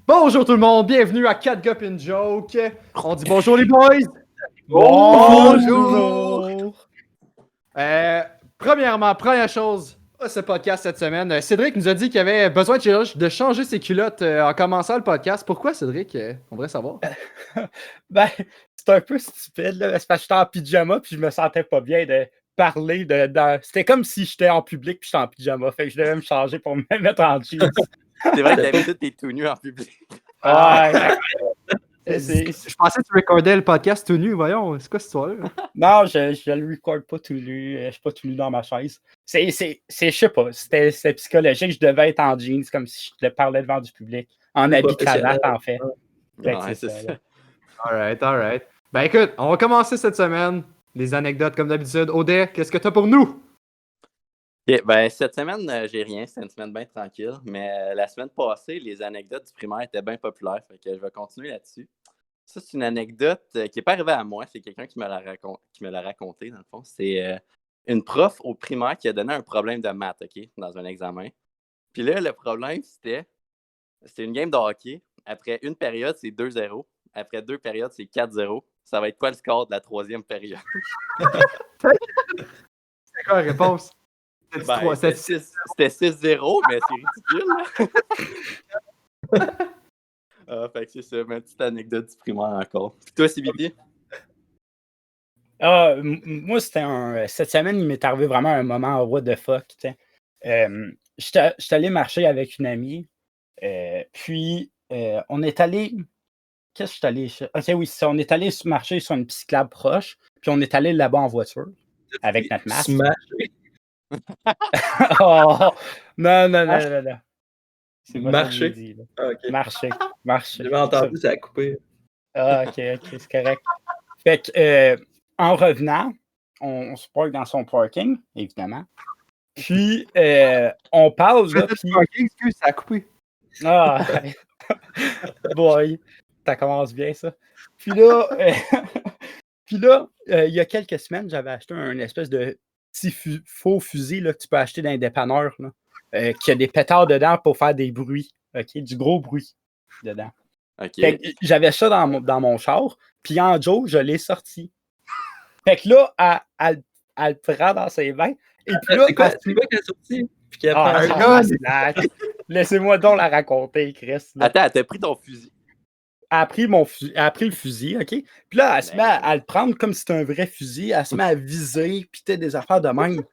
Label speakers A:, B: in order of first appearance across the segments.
A: Bonjour tout le monde, bienvenue à Cat Gup and Joke. On dit bonjour les boys.
B: Bonjour.
A: Première chose à ce podcast cette semaine, Cédric nous a dit qu'il avait besoin de changer ses culottes en commençant le podcast. Pourquoi, Cédric? On voudrait savoir.
B: Ben, c'est un peu stupide, là. C'est parce que j'étais en pyjama puis je me sentais pas bien de parler C'était comme si j'étais en public puis j'étais en pyjama. Fait que je devais me changer pour me mettre en jeans.
C: C'est vrai que d'habitude, t'es tout nu en public.
B: Ouais.
A: Je pensais que tu recordais le podcast tout nu, voyons. C'est quoi cette histoire-là?
B: Non, je le record pas tout nu. Je suis pas tout nu dans ma chaise. Je sais pas. C'était psychologique. Je devais être en jeans comme si je te parlais devant du public. En habit cravate, en fait.
C: Ouais, c'est ça.
A: Alright. Ben écoute, on va commencer cette semaine. Les anecdotes comme d'habitude. Odé, qu'est-ce que t'as pour nous?
C: Okay, ben, cette semaine, j'ai rien. C'était une semaine bien tranquille. Mais la semaine passée, les anecdotes du primaire étaient bien populaires. Fait que je vais continuer là-dessus. Ça, c'est une anecdote qui n'est pas arrivée à moi. C'est quelqu'un qui me l'a raconté, dans le fond. C'est une prof au primaire qui a donné un problème de maths, OK, dans un examen. Puis là, le problème, c'était une game de hockey. Après une période, c'est 2-0. Après 2 périodes, c'est 4-0. Ça va être quoi le score de la 3e période?
A: C'est quoi la réponse?
C: C'était 6-0, mais c'est ridicule. Fait que c'est ça, ma petite anecdote du primaire encore. Puis toi, CBD?
B: Moi, cette semaine, il m'est arrivé vraiment un moment what the fuck. J'étais allé marcher avec une amie. Puis, on est allé... Qu'est-ce que je suis allé... Ok, oui, on est allé marcher sur une cyclable proche. Puis, on est allé là-bas en voiture avec notre masque. Oh, non. C'est
D: marcher.
B: Dit,
D: okay.
B: Marcher.
D: J'avais entendu, ça a coupé.
B: Ah, ok, c'est correct. Fait que, en revenant, on se parque dans son parking, évidemment. Puis, on parle. Là, puis...
A: parking, excuse, ça a coupé.
B: Ah, boy, ça commence bien, ça. Puis là, il y a quelques semaines, j'avais acheté un espèce de petit faux fusil là, que tu peux acheter dans les dépanneurs, là, qui a des pétards dedans pour faire des bruits, ok, du gros bruit dedans.
C: Okay.
B: J'avais ça dans mon char, puis en joke, je l'ai sorti. Fait que là, elle le prend dans ses mains. Et puis là,
D: c'est quoi qu'elle a sorti? Puis qu'elle prend
B: laissez-moi donc la raconter, Chris. Là.
C: Attends, t'as pris ton fusil.
B: Elle a pris le fusil, OK? Puis là, elle se met à le prendre comme si c'était un vrai fusil. Elle se met à viser, puis t'as des affaires de même. Puis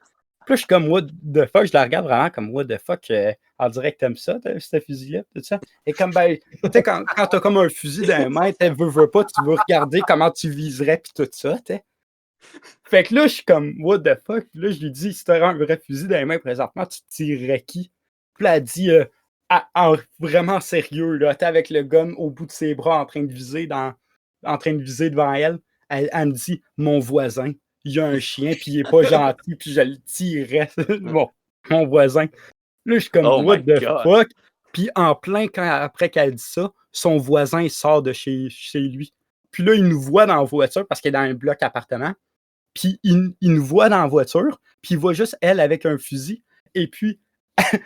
B: là, je suis comme, what the fuck? Je la regarde vraiment comme, what the fuck? En direct, t'aimes ça, ce fusil-là, tout ça? Et comme, ben, tu sais, quand t'as comme un fusil dans les mains, tu veux pas, tu veux regarder comment tu viserais, puis tout ça, tu sais. Fait que là, je suis comme, what the fuck? Puis là, je lui dis, si t'aurais un vrai fusil dans les mains présentement, tu tirerais qui? Puis là, elle dit, vraiment sérieux, là, t'es avec le gun au bout de ses bras en train de viser devant elle. Elle me dit, mon voisin, il a un chien, puis il est pas gentil, puis je le tirerais, mon voisin. Là, je suis comme, what the fuck? Puis en plein, après qu'elle dit ça, son voisin il sort de chez lui. Puis là, il nous voit dans la voiture, parce qu'il est dans un bloc appartement. Puis il nous voit dans la voiture, puis il voit juste elle avec un fusil. Et puis,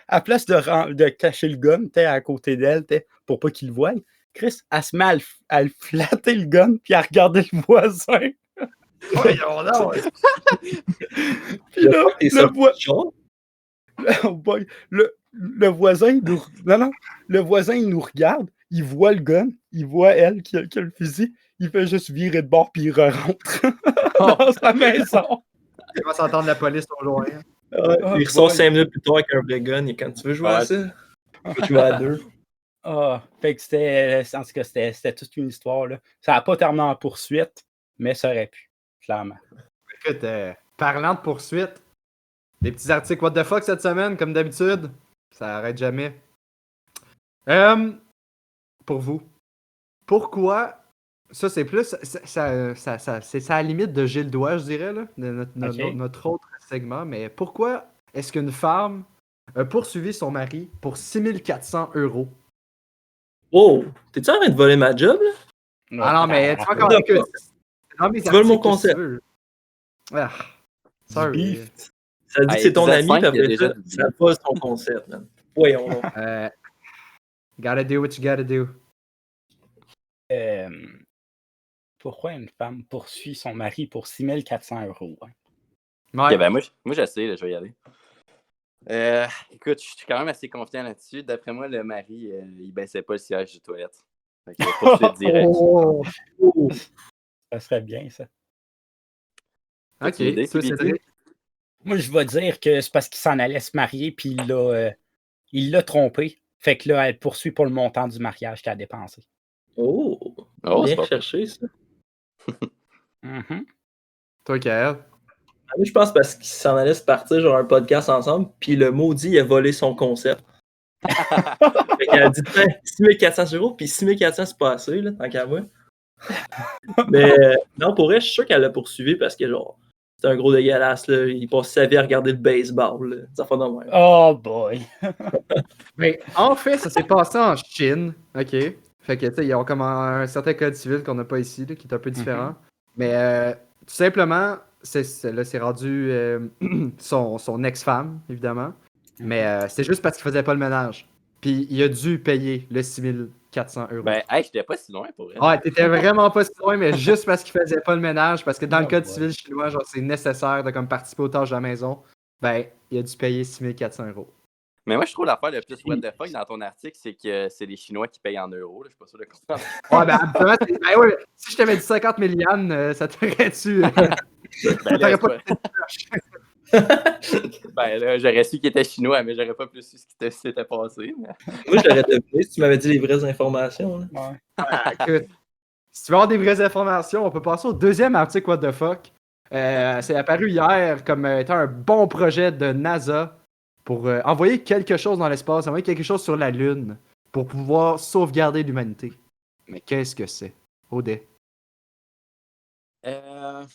B: à place de cacher le gun à côté d'elle pour pas qu'il le voie, Chris, elle se met à le flatter le gun puis à regarder le voisin.
A: Voyons donc!
B: Puis là, le voisin il nous regarde, il voit le gun, il voit elle qui a le fusil, il fait juste virer de bord puis il rentre dans sa maison.
A: Il va s'entendre la police au loin.
D: Il ressort 5 minutes plus tard avec un vrai gun et quand tu veux jouer à ça, tu peux jouer à 2.
B: Fait que c'était toute une histoire. Là. Ça n'a pas terminé en poursuite, mais ça aurait pu, clairement.
A: Écoute, parlant de poursuite, des petits articles what the fuck cette semaine, comme d'habitude. Ça arrête jamais. Pour vous, pourquoi... Ça, c'est plus... c'est à la limite de Gilles Doigt, je dirais, là, de notre autre segment. Mais pourquoi est-ce qu'une femme a poursuivi son mari pour 6400 €?
D: Oh! T'es-tu en train de voler ma job, là?
A: Ah non, mais tu vois comment...
D: Tu voles mon concept.
A: sorry.
D: Ça dit que c'est ton ami, puis après ça, ça pose ton concept, man. Voyons donc.
A: Gotta do what you gotta do.
B: Pourquoi une femme poursuit son mari pour 6 400 €? Hein?
C: Ouais. Okay, ben moi j'essaie, là, je vais y aller. Écoute, je suis quand même assez confiant là-dessus. D'après moi, le mari, il baissait pas le siège de toilette. Fait que poursuite direct.
B: Ça serait bien, ça.
A: Ok,
B: moi, je vais dire que c'est parce qu'il s'en allait se marier, puis il l'a trompé. Fait que là, elle poursuit pour le montant du mariage qu'elle a dépensé.
D: Bien recherché, ça.
A: Toi, Kael?
D: Moi, je pense parce qu'ils s'en allaient se partir genre un podcast ensemble, puis le maudit, il a volé son concept. Fait qu'elle a dit 6 400 €, puis 6 400 c'est pas assez, là, tant qu'à moi. Mais non, pour elle, je suis sûr qu'elle l'a poursuivi parce que genre, c'est un gros dégueulasse, là. Il passe sa vie à regarder le baseball, là. Ça fait de même.
B: Oh boy!
A: Mais en fait, ça s'est passé en Chine, ok? Fait que, tu sais, ils ont comme un certain code civil qu'on n'a pas ici, là, qui est un peu différent. Mais tout simplement, c'est rendu son ex-femme, évidemment. Mais c'est juste parce qu'il faisait pas le ménage. Puis il a dû payer le 6 400 €.
C: Ben, hey, j'étais pas si loin pour elle.
A: Ouais, t'étais vraiment pas si loin, mais juste parce qu'il faisait pas le ménage, parce que dans le code civil chinois, genre, c'est nécessaire de comme participer aux tâches de la maison. Ben, il a dû payer 6 400 €.
C: Mais moi, je trouve l'affaire le plus what the fuck dans ton article, c'est que c'est les Chinois qui payent en euros. Là. Je suis pas sûr de comprendre.
A: Ouais, ben, absolument. Ouais, si je t'avais dit 50 000 yens, ça t'aurait-tu.
C: Ben, ben là, j'aurais su qu'il était chinois, mais j'aurais pas plus su ce qui s'était passé. Mais...
D: Moi, j'aurais deviné si tu m'avais dit les vraies informations. Là.
A: Écoute, si tu veux avoir des vraies informations, on peut passer au deuxième article What the fuck. C'est apparu hier comme étant un bon projet de NASA pour envoyer quelque chose dans l'espace, envoyer quelque chose sur la Lune pour pouvoir sauvegarder l'humanité. Mais qu'est-ce que c'est? Audet.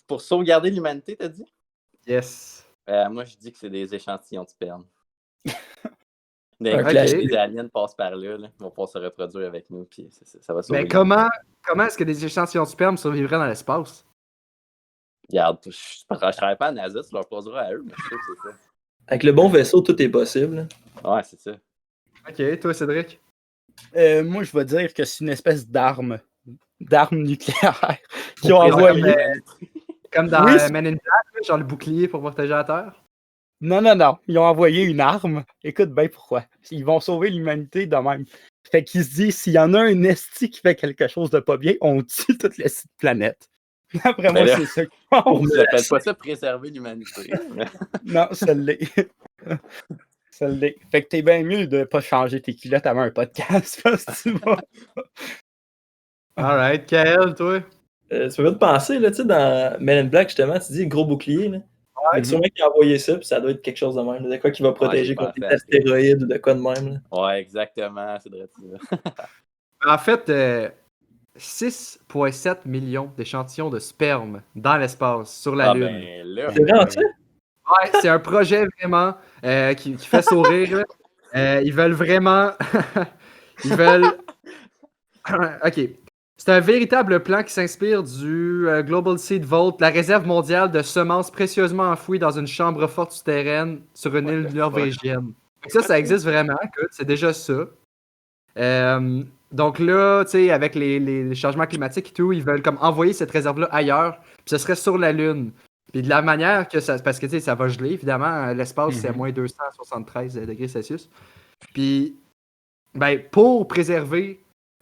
C: Pour sauvegarder l'humanité, t'as dit?
A: Yes.
C: Moi, je dis que c'est des échantillons de sperme. Les aliens passent par là, ils vont pouvoir se reproduire avec nous, puis ça va sauver.
A: Mais comment est-ce que des échantillons de sperme survivraient dans l'espace?
C: Regarde, je travaille pas à NASA, tu leur poseras à eux, mais je sais que c'est ça.
D: Avec le bon vaisseau, tout est possible.
C: Ouais, c'est ça.
A: Ok, toi, Cédric?
B: Moi, je vais dire que c'est une espèce d'arme nucléaire qu'ils ont envoyé.
A: Comme dans Men in Black, genre le bouclier pour protéger la Terre?
B: Non. Ils ont envoyé une arme. Écoute bien pourquoi. Ils vont sauver l'humanité de même. Fait qu'ils se disent, s'il y en a un esti qui fait quelque chose de pas bien, on tue toute la planète. Après moi, c'est ça qu'ils font.
C: J'appelle pas ça préserver l'humanité.
B: Non, ça l'est. Ça l'est. Fait que t'es bien mieux de pas changer tes culottes avant un podcast. Parce que tu vas...
A: Alright, Kael, toi?
D: Tu peux pas te penser, là, tu sais, dans Men in Black, justement, tu dis gros bouclier, là. Ouais, sûrement qu'il a envoyé ça, puis ça doit être quelque chose de même. De quoi qui va protéger contre les astéroïdes ou de quoi de même. Là.
C: Ouais, exactement, c'est vrai.
A: En fait, 6,7 millions d'échantillons de sperme dans l'espace, sur la Lune.
C: Ben, là,
D: c'est vrai, ça?
A: Ouais, c'est un projet vraiment qui fait sourire. Ils veulent vraiment... OK. C'est un véritable plan qui s'inspire du Global Seed Vault, la réserve mondiale de semences précieusement enfouies dans une chambre forte souterraine sur une île norvégienne. Ça existe vraiment, écoute, c'est déjà ça. Donc là, tu sais, avec les changements climatiques et tout, ils veulent comme envoyer cette réserve-là ailleurs, puis ce serait sur la Lune. Puis de la manière que ça... Parce que, tu sais, ça va geler, évidemment, l'espace, c'est à moins 273 degrés Celsius. Puis, ben, pour préserver...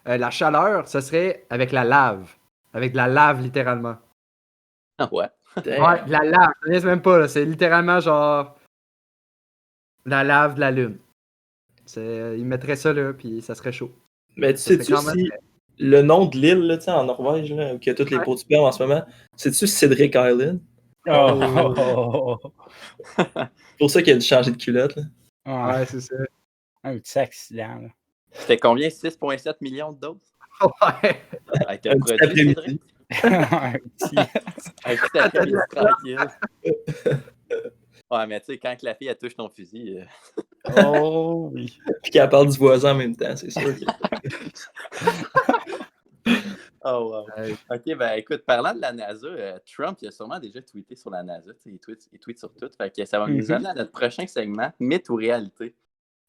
A: la chaleur, ce serait avec la lave. Avec de la lave, littéralement.
C: Ah ouais?
A: Ouais, de la lave. Je ne sais même pas. Là. C'est littéralement genre... la lave de la Lune. Ils mettraient ça là, puis ça serait chaud.
D: Mais tu sais-tu si le nom de l'île, là, en Norvège, là, où il y a toutes les pots de sperme en ce moment, sais-tu Cédric Island?
B: Oh.
D: C'est pour ça qu'il a dû changer de culotte. Là.
A: Ouais, c'est ça.
B: Un petit accident, là.
C: C'était combien? 6,7 millions de doses?
A: Ouais.
C: Avec un produit, Cédric?
B: Un petit...
C: Un petit après-midi tranquille. Ouais, mais tu sais, quand la fille, elle touche ton fusil...
B: Oh oui.
D: Puis qu'elle parle du voisin en même temps, c'est sûr.
C: Oh, wow. Ok, ben écoute, parlant de la NASA, Trump, il a sûrement déjà tweeté sur la NASA. Il tweet sur tout. Fait que ça va nous amener à notre prochain segment, mythe ou réalité.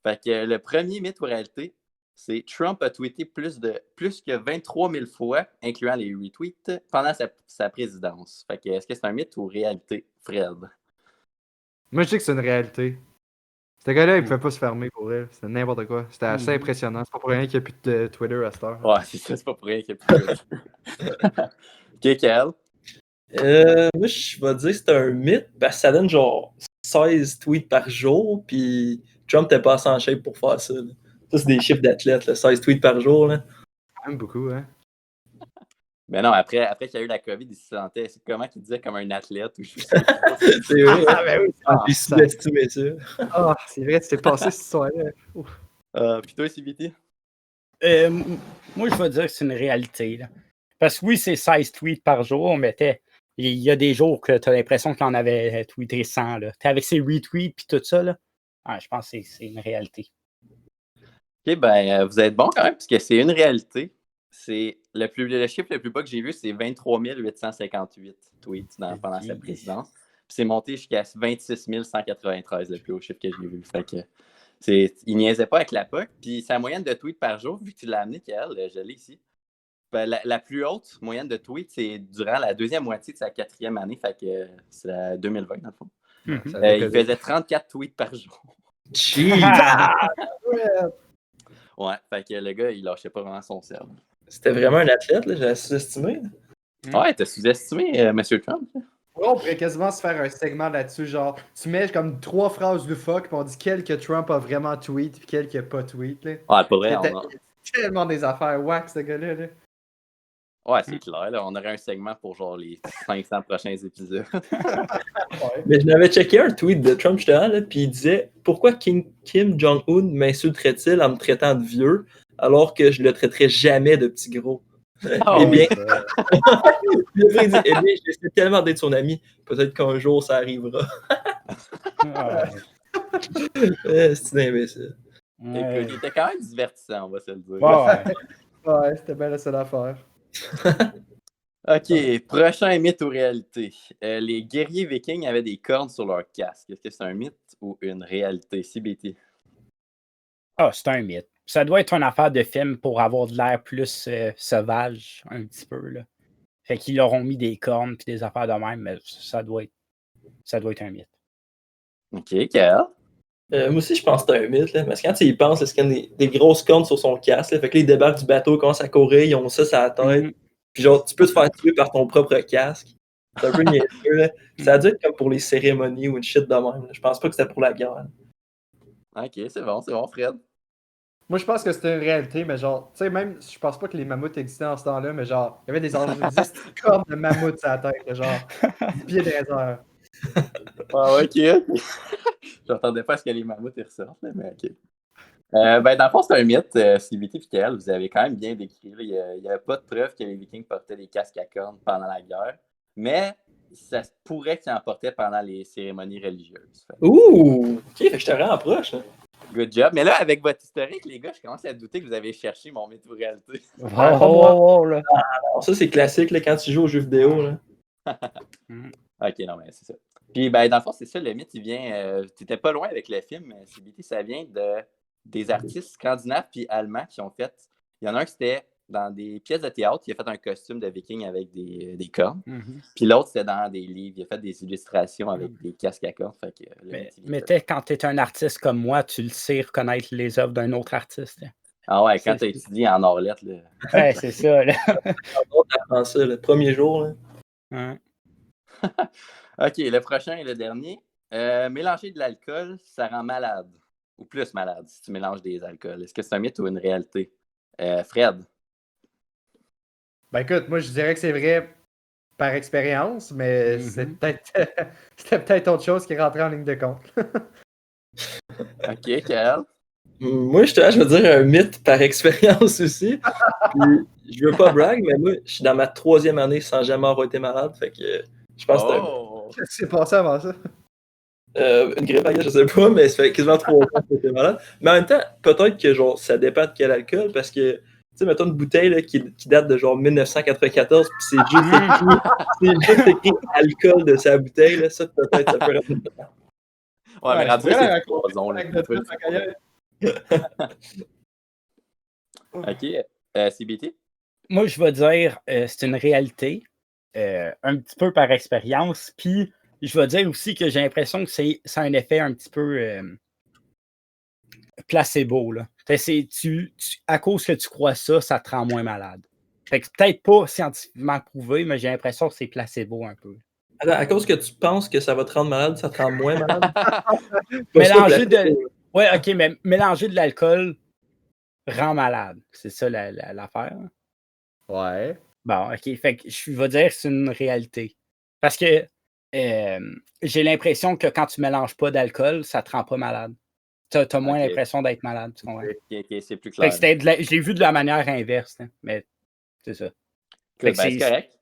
C: Fait que le premier mythe ou réalité, c'est Trump a tweeté plus que 23 000 fois, incluant les retweets, pendant sa présidence. Fait que est-ce que c'est un mythe ou réalité, Fred?
A: Moi, je dis que c'est une réalité. Ce gars-là, il pouvait pas se fermer pour elle. C'était n'importe quoi. C'était assez impressionnant. C'est pas pour rien qu'il n'y a plus de Twitter à cette heure.
C: Ouais, c'est ça, c'est pas pour rien qu'il n'y a plus de Twitter. Ok, Kel?
D: Moi, je vais dire que c'est un mythe, parce que ça donne genre 16 tweets par jour, puis Trump n'était pas assez en shape pour faire ça. Là. Ça, c'est des chiffres d'athlète, 16 tweets par jour. Là.
A: Quand même beaucoup, hein.
C: Mais non, après qu'il y a eu la COVID, il se sentait, c'est comment qu'il disait comme un athlète ou je sais pas.
D: C'est vrai.
A: Ah, ben oui.
D: J'ai sous-estimé ça.
A: Ah, c'est vrai, tu t'es passé cette soirée-là.
C: Puis toi, CBT?
B: Moi, je vais dire que c'est une réalité. Là. Parce que oui, c'est 16 tweets par jour, mais il y a des jours que tu as l'impression qu'il en avait tweeté 100. Là. Avec ses retweets et tout ça, là, je pense que c'est une réalité.
C: Ok, ben vous êtes bon quand même, parce que c'est une réalité. C'est le chiffre le plus bas que j'ai vu, c'est 23 858 tweets pendant sa présidence. Puis c'est monté jusqu'à 26 193, le plus haut chiffre que j'ai vu. Fait que il niaisait pas avec la POC. Puis sa moyenne de tweets par jour, vu que tu l'as amené, Kael, je l'ai ici. Ben, la plus haute moyenne de tweets, c'est durant la deuxième moitié de sa 4e année. Fait que c'est la 2020, dans le fond. Il faisait 34 tweets par jour. Ouais, fait que le gars, il lâchait pas vraiment son cerveau.
D: C'était vraiment un athlète, là, j'ai sous-estimé.
C: Ouais, t'as sous-estimé, M. Trump.
A: Ouais, on pourrait quasiment se faire un segment là-dessus, genre, tu mets comme 3 phrases loufoques, puis on dit quel que Trump a vraiment tweet, puis quel qui a pas tweet, là.
C: Ouais, pour vrai,
A: Il y a tellement des affaires wack, ce gars-là, là.
C: Ouais, c'est clair, là, on aurait un segment pour genre les 500 prochains épisodes.
D: Mais je n'avais checké un tweet de Trump justement, là, puis il disait « Pourquoi Kim Jong-un m'insulterait-il en me traitant de vieux, alors que je le traiterais jamais de petit gros? » Eh bien, il dit, j'essaie tellement d'être son ami, peut-être qu'un jour ça arrivera. C'est un imbécile.
C: Il était quand même divertissant, on va se le dire.
A: Ouais, c'était bien la seule affaire.
C: Ok, prochain mythe ou réalité. Les guerriers vikings avaient des cornes sur leur casque. Est-ce que c'est un mythe ou une réalité, CBT?
B: C'est un mythe. Ça doit être une affaire de film pour avoir de l'air plus sauvage, un petit peu. Là. Fait qu'ils leur ont mis des cornes et des affaires de même, mais ça doit être un mythe.
C: Ok, Kael?
D: Moi aussi, je pense que c'est un mythe, là, parce que quand tu y penses, c'est qu'il y a des grosses cornes sur son casque. Là, fait que là, ils débarquent du bateau, commencent à courir, ils ont ça sur la tête. Puis genre, tu peux te faire tuer par ton propre casque. C'est un peu niaiseux, là. Ça a dû être comme pour les cérémonies ou une shit de même. Là. Je pense pas que c'était pour la guerre.
C: Ok, c'est bon, Fred.
A: Moi, je pense que c'était une réalité, mais genre, tu sais, même, je pense pas que les mammouths existaient en ce temps-là, mais genre, il y avait des cornes de mammouths sur la tête, là, genre, 10 pieds dans les airs.
C: Ah, ok. J'entendais pas ce que les mammouths ils ressortent, mais ok. Ben, dans le fond, c'est un mythe. CBT et Kael, vous avez quand même bien décrit. Là. Il n'y avait pas de preuve que les Vikings portaient des casques à cornes pendant la guerre, mais ça se pourrait qu'ils en portaient pendant les cérémonies religieuses.
D: Ouh! Ok, fait que je te rends proche. Hein.
C: Good job. Mais là, avec votre historique, les gars, je commence à douter que vous avez cherché mon mythe ou réalité.
B: Là.
D: Alors, ça, c'est classique là, quand tu joues aux jeux vidéo. Là.
C: Ok, non, mais c'est ça. Puis, ben, dans le fond, c'est ça, le mythe, il vient. T'étais pas loin avec le film, mais CBT, ça vient des artistes scandinaves puis allemands qui ont fait. Il y en a un qui c'était dans des pièces de théâtre, il a fait un costume de viking avec des cornes. Puis l'autre, c'était dans des livres. Il a fait des illustrations avec des casques à cornes. Fait que,
B: mais quand tu es un artiste comme moi, tu le sais reconnaître les œuvres d'un autre artiste. Hein.
C: Ah ouais, quand tu as étudié en Orlette. Là.
B: Ouais, c'est ça. Là.
D: T'apprends ça le premier jour. Là.
B: Ouais.
C: OK, le prochain et le dernier. Mélanger de l'alcool, ça rend malade. Ou plus malade si tu mélanges des alcools. Est-ce que c'est un mythe ou une réalité? Fred?
A: Ben écoute, moi je dirais que c'est vrai par expérience, mais c'était peut-être autre chose qui rentrait en ligne de compte.
C: OK, Kael?
D: Moi, je veux dire un mythe par expérience aussi. Puis, je veux pas brag, mais moi, je suis dans ma 3e année sans jamais avoir été malade. Fait que je pense que
A: Qu'est-ce qui s'est passé avant ça?
D: Une grippe, je sais pas, mais ça fait quasiment 3 ans que j'étais malade. Mais en même temps, peut-être que genre ça dépend de quel alcool, parce que sais, mettons une bouteille là, qui date de genre 1994, puis c'est juste écrit alcool de sa bouteille, là, ça peut-être ça peut être...
C: Ouais, mais rendu là, c'est du poison. OK. CBT?
B: Moi, je vais dire c'est une réalité, un petit peu par expérience, puis je vais dire aussi que j'ai l'impression que ça a un effet un petit peu placebo. Là. À cause que tu crois ça te rend moins malade. Fait que peut-être pas scientifiquement prouvé, mais j'ai l'impression que c'est placebo un peu.
D: Attends, à cause que tu penses que ça va te rendre malade, ça te rend moins malade?
B: Ouais, OK, mais mélanger de l'alcool rend malade. C'est ça l'affaire.
A: Ouais.
B: Bon, OK. Fait que je vais dire que c'est une réalité. Parce que j'ai l'impression que quand tu mélanges pas d'alcool, ça te rend pas malade. T'as moins l'impression d'être malade. Tu comprends?
C: OK, c'est plus clair.
B: Fait que je l'ai vu de la manière inverse. Hein, mais c'est ça.
C: C'est correct.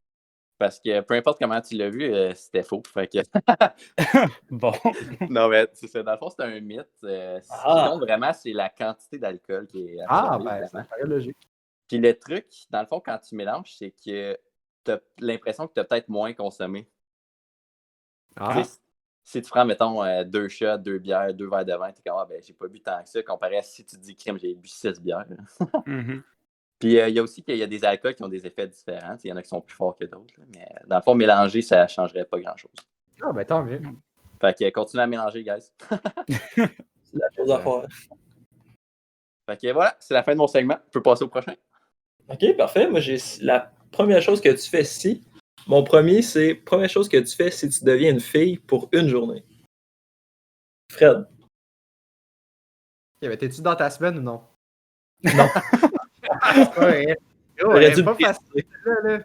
C: Parce que peu importe comment tu l'as vu, c'était faux. Fait que...
B: Bon.
C: Non, mais c'est ça. Dans le fond, c'est un mythe. Ce qui compte vraiment, c'est la quantité d'alcool qui est absorbée.
A: Ça paraît logique.
C: Puis le truc, dans le fond, quand tu mélanges, c'est que tu as l'impression que tu as peut-être moins consommé. Si tu prends, mettons, 2 shots, 2 bières, 2 verres de vin, tu es comme, j'ai pas bu tant que ça, comparé à si tu te dis, crème, j'ai bu 6 bières. Puis il y a aussi qu'il y a des alcools qui ont des effets différents. Il y en a qui sont plus forts que d'autres. Mais dans le fond, mélanger, ça ne changerait pas grand-chose.
A: Ah, ben tant mieux.
C: Fait que continue à mélanger, guys.
D: C'est la chose à faire.
C: Fait que voilà, c'est la fin de mon segment. On peut passer au prochain.
D: OK, parfait. Moi, j'ai la première chose que tu fais si. Mon premier, c'est première chose que tu fais si tu deviens une fille pour une journée. Fred.
A: Okay, mais t'es-tu dans ta semaine ou non?
D: Non.
A: C'est pas facile, là.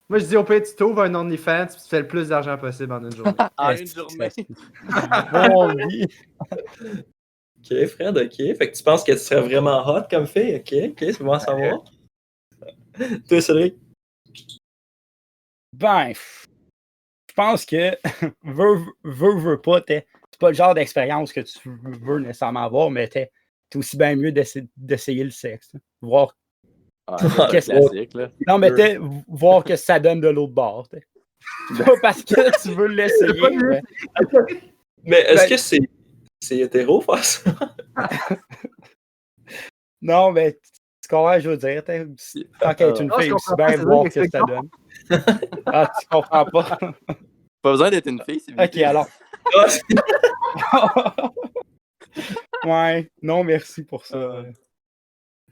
A: Moi, je dis au pire, tu t'ouvres un OnlyFans et tu fais le plus d'argent possible en une journée.
C: En une journée.
D: OK, Fred, OK. Fait que tu penses que tu serais vraiment hot comme fille? OK, c'est bon à savoir. Toi, Cédric?
B: Ben, je pense que veux pas, c'est pas le genre d'expérience que tu veux nécessairement avoir, mais t'es aussi bien mieux d'essayer le sexe. Voir
C: classique, là.
B: Non, mais voir que ça donne de l'autre bord. Pas parce que tu veux l'essayer.
D: Mais est-ce que c'est hétéro faire ça?
B: Non, mais tu comprends, je veux dire. Tant qu'être une fille, aussi bien voir ce que ça donne. Ah, tu comprends pas?
C: Pas besoin d'être une fille, c'est bien.
B: OK, alors. Ouais, non, merci pour ça.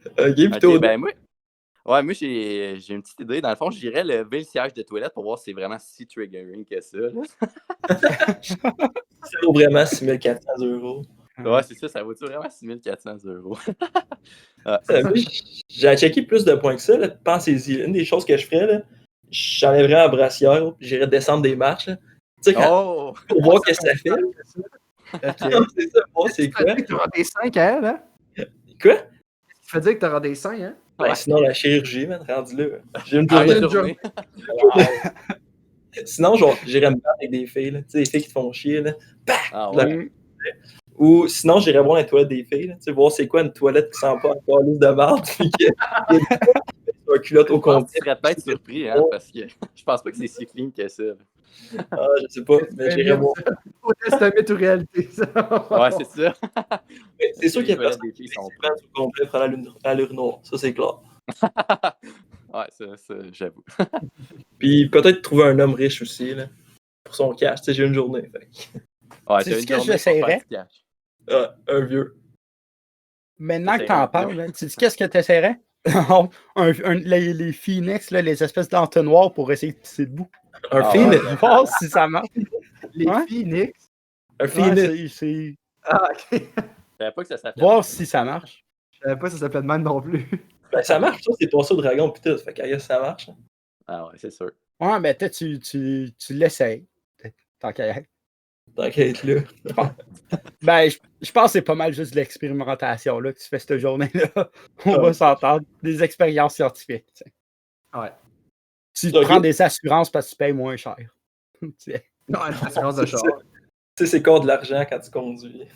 D: OK, plutôt.
C: Ben moi, j'ai une petite idée. Dans le fond, j'irais lever le siège de toilette pour voir si c'est vraiment si triggering que ça.
D: Ça vaut vraiment 6400 €.
C: Ouais, c'est ça vaut-tu vraiment 6400 €?
D: J'ai checké plus de points que ça. Là. Pensez-y. Une des choses que je ferais, là, j'enlèverais la brassière, puis j'irais descendre des marches. Tu sais, pour voir ce que ça fait.
A: Okay.
D: C'est ça, bon, c'est quoi?
A: Tu auras des seins, hein?
D: Quoi?
A: Tu veux dire que tu auras des seins, hein?
D: Ben, sinon, la chirurgie, man, rendu là. J'ai une
C: journée.
D: Sinon, genre, j'irais me battre avec des filles, là. Tu sais, des filles qui te font chier, là.
C: Ah ouais.
D: Ou sinon, j'irais voir les toilettes des filles, là. Tu sais, voir c'est quoi une toilette qui sent pas encore lisse de marde, puis qu'il y a un culotte au complet.
C: Tu serais peut-être surpris, hein, parce que je pense pas que c'est si clean que ça.
D: Ah, je sais pas, mais j'irais voir.
A: C'est un mythe ou réalité, ça.
C: Ouais, c'est ça.
D: C'est sûr qu'il y a personne qui sont prêts au complet pour à l'urinoir, ça c'est clair.
C: Ouais, ça j'avoue.
D: Puis peut-être trouver un homme riche aussi, là, pour son cash. Tu sais, j'ai une journée. Fait.
C: Ouais,
B: c'est ce que j'essaierais.
D: Un vieux.
B: Maintenant que t'en parles, tu dis qu'est-ce que t'essaierais? Les phoenix, là, les espèces d'entonnoirs pour essayer de pisser debout.
D: Un phoenix?
B: Voir si ça marche.
A: Les phoenix?
D: Un phoenix?
B: C'est...
A: Ah, ok.
C: Je savais pas que ça s'appelait.
B: Voir si ça marche.
A: Je savais pas que ça s'appelait de même non plus.
D: Ben, ça marche, ça, c'est passé au dragon pis tout. Fait qu'à ça marche.
C: Ah ouais, c'est sûr.
B: Ouais, mais peut-être tu l'essayes. Tant qu'à être.
D: Tant qu'à être là.
B: Ben, je pense que c'est pas mal juste de l'expérimentation là, que tu fais cette journée-là. On va s'entendre. Des expériences scientifiques. T'sais.
A: Ouais.
B: Tu prends des assurances parce que tu payes moins cher.
A: Non, une assurance de char.
D: Tu sais, c'est quoi de l'argent quand tu conduis.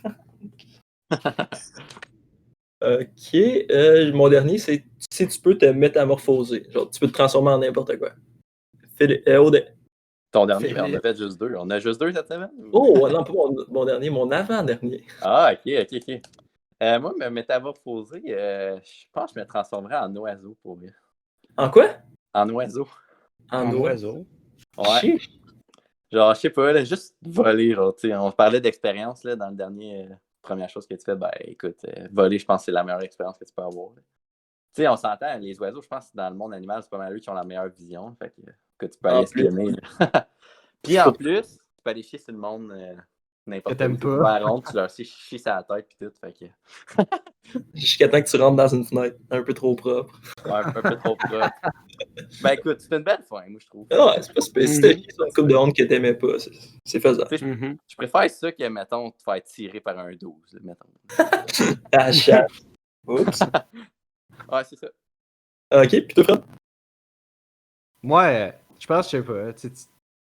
D: Ok. Mon dernier, c'est si tu peux te métamorphoser. Genre, tu peux te transformer en n'importe quoi. Odin.
C: Ton dernier, mais on a fait juste 2. On a juste 2 cette semaine?
D: Oh, non, pas mon dernier, mon avant-dernier.
C: Ah, ok. Moi, me métamorphoser, je pense que je me transformerais en oiseau pour lui.
D: En quoi?
C: En oiseau.
D: En
B: oiseau.
C: Ouais. Genre, je sais pas, là, juste voler, genre, tu sais, on parlait d'expérience, là, dans le dernier, première chose que tu fais, ben, écoute, voler, je pense que c'est la meilleure expérience que tu peux avoir. Tu sais, on s'entend, les oiseaux, je pense que dans le monde animal, c'est pas mal eux qui ont la meilleure vision, fait que tu peux aller espionner. Puis en plus, tu peux aller chier sur le monde n'importe où. Tu vas à la ronde, tu leur chies sur la tête, puis tout, fait que...
D: Jusqu'à temps que tu rentres dans une fenêtre, un peu trop propre.
C: Ouais, un peu trop propre. Ben écoute, c'est une belle fin, moi, je trouve.
D: Ouais, c'est pas spécifique. Si t'as une coupe de honte que t'aimais pas, c'est faisable.
C: Je préfère ça que, mettons, te faire tirer par un 12, mettons.
D: À chaque. Oups.
C: Ouais, c'est ça.
D: Ok, puis toi, Fred?
A: Moi, je pense, je sais pas.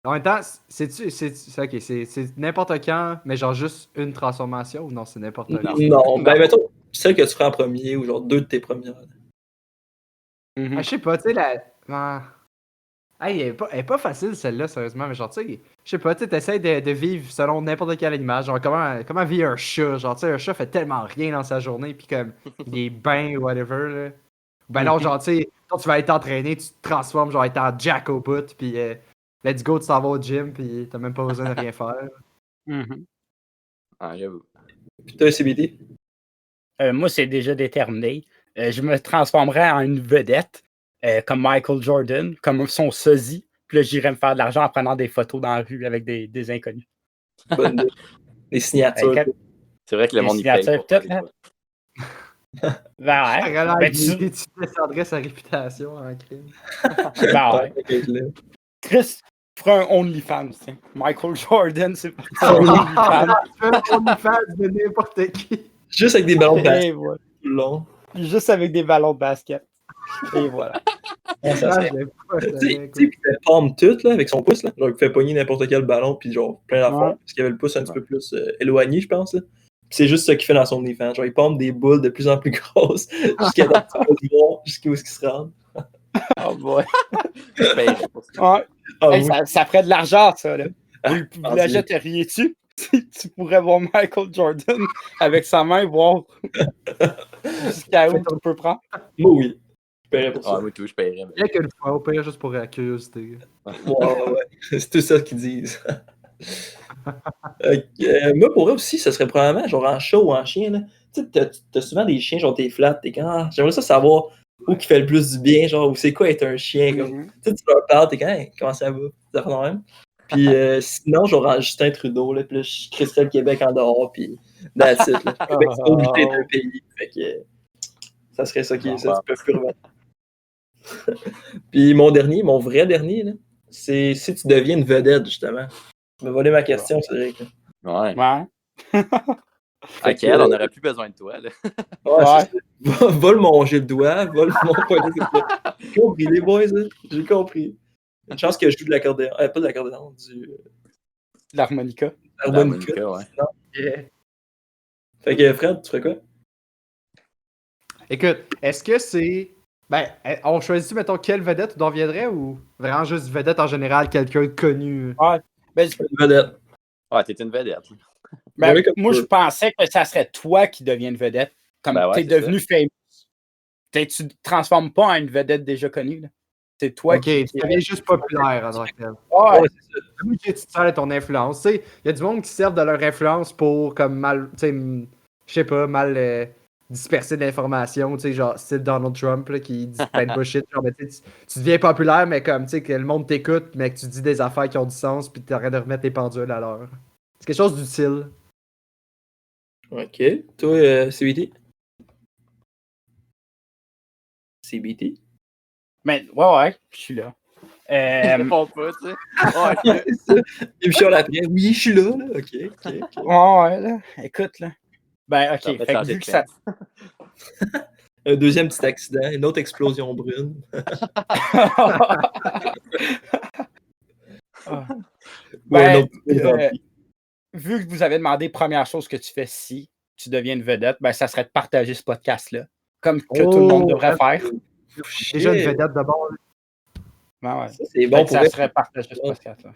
A: En même temps, c'est n'importe quand, mais genre juste une transformation ou non, c'est n'importe quand?
D: Non, ben mettons, celle que tu ferais en premier ou genre 2 de tes premières.
A: Je sais pas, tu sais, elle est pas facile celle-là, sérieusement, mais genre, tu sais, je sais pas, tu t'essayes de vivre selon n'importe quelle image, genre comment vit un chat, genre, tu sais, un chat fait tellement rien dans sa journée, puis comme, il est bien, whatever, là. Ben non, genre, tu sais, quand tu vas être entraîné, tu te transformes, genre, être en jack au bout, puis let's go, tu t'en vas au gym, puis t'as même pas besoin de rien faire.
C: Ah, j'avoue.
D: Puis toi, CBT?
B: Moi, c'est déjà déterminé. Je me transformerais en une vedette, comme Michael Jordan, comme son sosie. Puis là, j'irais me faire de l'argent en prenant des photos dans la rue avec des inconnus.
D: Bonne idée. Les signatures.
C: C'est vrai que le monde y paye pour
B: tout, là. Ben ouais.
A: Tu descendrais sa réputation en crime.
B: Ben ouais. Chris, tu feras un OnlyFans, tiens. Michael Jordan, c'est pas ça.
A: Un OnlyFans de n'importe qui.
D: Juste avec des ballons de basket.
B: Voilà.
D: Long.
B: Juste avec des ballons de basket. Et voilà.
D: Tu sais, il fait palme tout, là, avec son pouce, là. Genre, il fait pogner n'importe quel ballon, puis genre, plein d'affaires. Parce qu'il avait le pouce un petit peu plus éloigné, je pense, là. Puis c'est juste ça qu'il fait dans son OnlyFans. Genre, il palme des boules de plus en plus grosses, jusqu'à temps que tu vas le voir, jusqu'où est-ce qu'il se rend.
B: Oh boy.
D: Ouais.
B: Ça ferait de l'argent, ça, là. Vous l'achèteriez-tu? Tu pourrais voir Michael Jordan avec sa main, voir jusqu'à où tu peux prendre.
D: Moi, oui. Je paierais pour ça.
C: Moi, tout, je paierais.
A: Rien qu'une fois, au pire, juste pour la curiosité.
D: Ouais. C'est tout ça qu'ils disent. Moi, pour eux aussi, ça serait probablement genre en chat ou en chien. Là. Tu sais, t'as souvent des chiens, genre t'es flat, t'es quand j'aimerais ça savoir où qui fait le plus du bien, genre, ou c'est quoi être un chien. Comme. Tu sais, tu leur parles, t'es quand hey, comment ça va? Ça fait même. Puis sinon, genre en Justin Trudeau, là, puis là, je crisserais le Québec en dehors, puis that's it. Là. Le Québec, c'est pas obligé d'être un pays. Fait que ça serait ça qui est ça, tu peux plus remettre. Puis mon vrai dernier, là, c'est si tu deviens une vedette, justement. Tu m'as volé ma question, Cédric.
C: Ouais.
D: Ok,
C: on n'aurait plus besoin de toi. Là.
D: Ouais. Vole mon jet de doigt, vole mon poignet de doigt. J'ai compris, les boys, hein? J'ai compris. Une chance que je joue de l'accordéon. Pas de l'accordéon, de
B: l'harmonica.
C: L'harmonica, ouais.
A: Yeah.
D: Fait que Fred, tu ferais quoi?
A: Écoute, est-ce que c'est. Ben, on choisit, mettons, quelle vedette on viendrait ou vraiment juste vedette en général, quelqu'un de connu?
B: Ouais. Ben,
D: une vedette.
C: Ouais, t'es une vedette.
B: Ben, moi, je pensais que ça serait toi qui devienne vedette. Comme t'es devenu famous. Tu te transformes pas en une vedette déjà connue. Là. C'est toi
A: qui deviens juste populaire en tant que tel.
B: Ouais,
A: c'est ça. Comme tu te sers de ton influence. Il y a du monde qui servent de leur influence pour comme mal, je sais pas, mal disperser de l'information, genre style Donald Trump là, qui dit plein de bullshit. Genre, tu deviens populaire, mais comme que le monde t'écoute, mais que tu dis des affaires qui ont du sens, puis tu arrêtes de remettre tes pendules à l'heure. C'est quelque chose d'utile.
D: Ok. Toi, CBT? CBT?
B: Mais ouais, je suis là.
C: Il répond pas, tu sais.
D: Il me chiale après. Oui, je suis là. Ok.
B: Ouais, là. Écoute, là. Ben, ok. Fait que vu que ça...
D: Un deuxième petit accident, une autre explosion brune.
B: Ben, vu que vous avez demandé première chose que tu fais si, tu deviens une vedette, ben, ça serait de partager ce podcast-là. Comme que tout le monde devrait faire.
A: Déjà une vedette de bord.
B: Ben ouais.
D: Ça, c'est bon pour
B: ça serait partager ce podcast-là.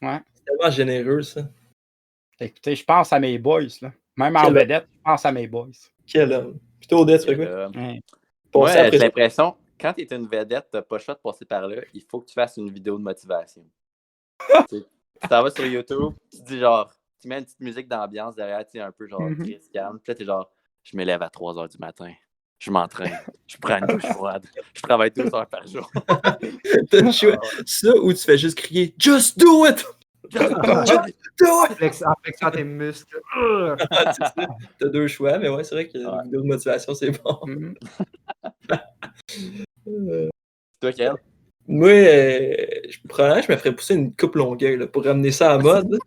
B: Ouais.
D: C'est tellement généreux, ça.
B: Écoutez, je pense à mes boys, là. Même en vedette, je pense à mes boys.
D: Quel homme. Puis toi, Odette, tu fais quoi?
C: Moi, j'ai l'impression, quand tu es une vedette, tu n'as pas le choix de passer par là. Il faut que tu fasses une vidéo de motivation. Tu t'en vas sur YouTube, tu dis genre, tu mets une petite musique d'ambiance derrière, tu sais, un peu genre triste, calme. Puis là, tu es genre, je me lève à 3 h du matin. Je m'entraîne. Je prends une douche froide. Je travaille 12 heures par jour.
D: T'as le choix. Ça, ou tu fais juste crier, Just do it! Just do it!
A: En flexant tes muscles.
D: T'as 2 choix, mais ouais, c'est vrai que la vidéo de motivation, c'est bon.
C: Toi, Kel?
D: Moi, probablement, je me ferais pousser une coupe longueuil là, pour ramener ça à mode.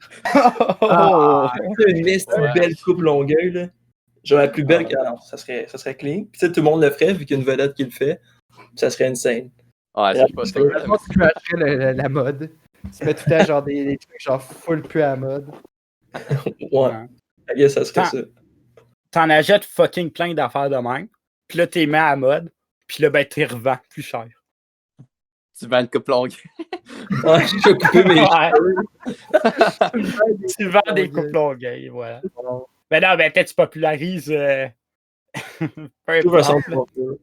D: Une belle coupe longueuil. Là. Genre la plus belle, ça serait clean. Puis tout le monde le ferait, vu qu'il y a une vedette qui le fait. Ça serait insane.
C: Ouais, ça, je pense que
A: je pense que tu crasherais la mode. Tu mets tout le temps genre des trucs genre full plus à la mode.
D: Ouais. I guess ça serait ça.
B: T'en achètes fucking plein d'affaires de même. Puis là, t'es mis à la mode. Puis là, ben, t'es revends plus cher.
C: Tu vends une coupe longue.
D: Ouais, je vais couper mes
B: cheveux. Tu vends des coupes longueuil, voilà. Ben non, ben peut-être tu popularises.
D: T'ouvres un salon de coiffeur.